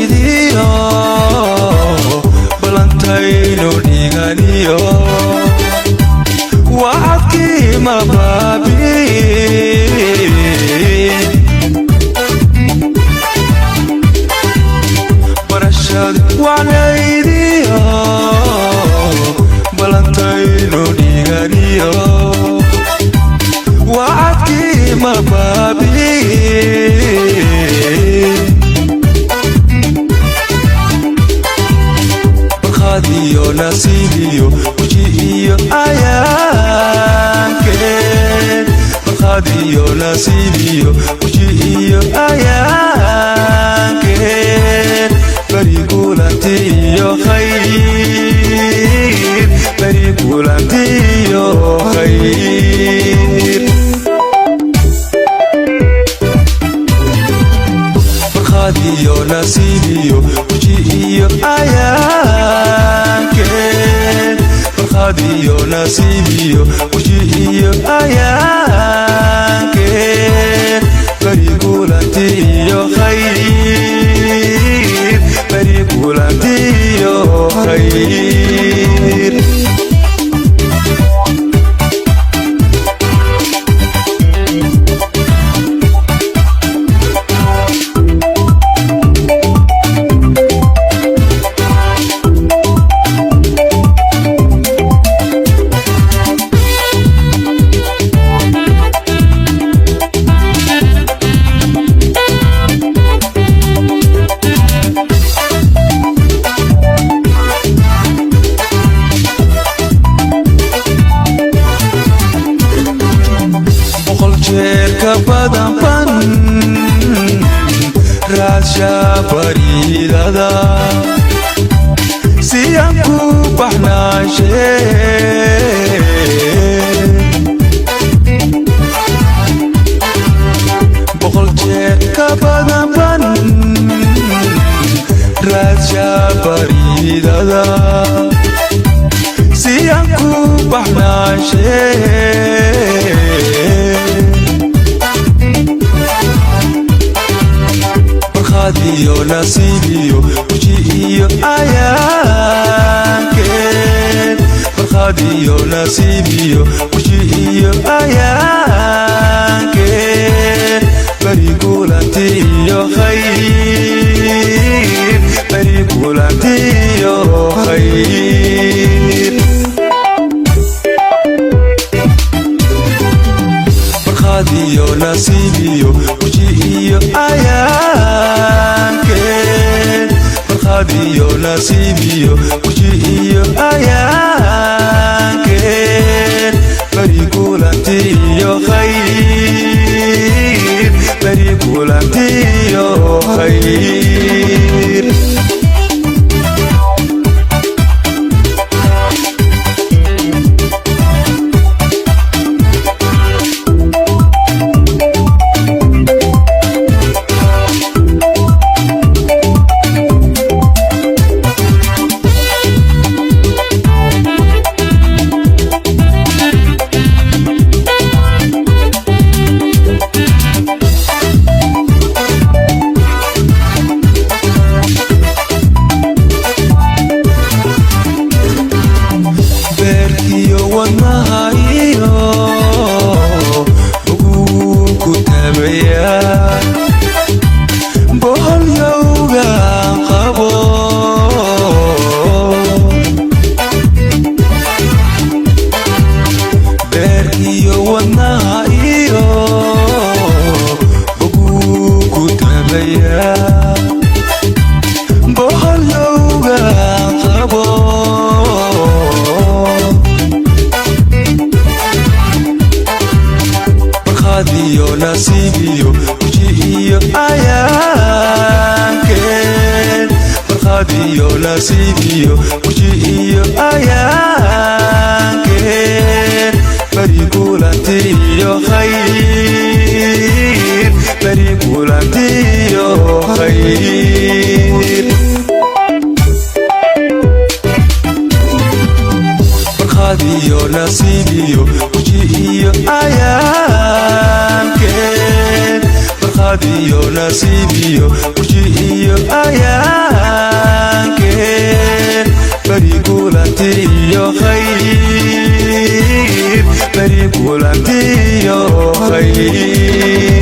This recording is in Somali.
idhiyo balantayno dhiganiyo wacadkii ma baabi'in barashad wacnaydiyo balantayno dhiganiyo wacadkii ma baabi'in barqaadiyo nasiibiyo uji iyo ayaankeen barqaadiyo nasiibiyo uji iyo ayaankeen bari kulantiyo khayr bari kulantiyo khayr barqaadiyo nasiibiyo uji iyo ayaankeen barqaadiyo nasiibiyo uji iyo ayaankeen bari kulantiyo khayr bari kulantiyo khayr badanban raadsha bariidada si aan ku baxnaashe boqol jeer ka badanban raadsha bariidada si aan ku baxnaashe barqaadiyo nasiibiyo uji iyo ayaankeen barqaadiyo nasiibiyo uji iyo ayaankeen bari kulantiyo khayr bari kulantiyo khayr barqaadiyo nasiibiyo uji iyo ayaankeen barqaadiyo nasiibiyo uji iyo ayaankeen bari kulantiyo khayr bari kulantiyo khayr nasiibiyo uji iyo ayaankeen barqaadiyo nasiibiyo uji iyo ayaankeen bari kulantiyo khayr bari kulantiyo khayr barqaadiyo nasiibiyo uji iyo ayaankeen barqaadiyo nasiibiyo uji iyo ayaankeen kulantiyo khayr bari kulantiyo khayr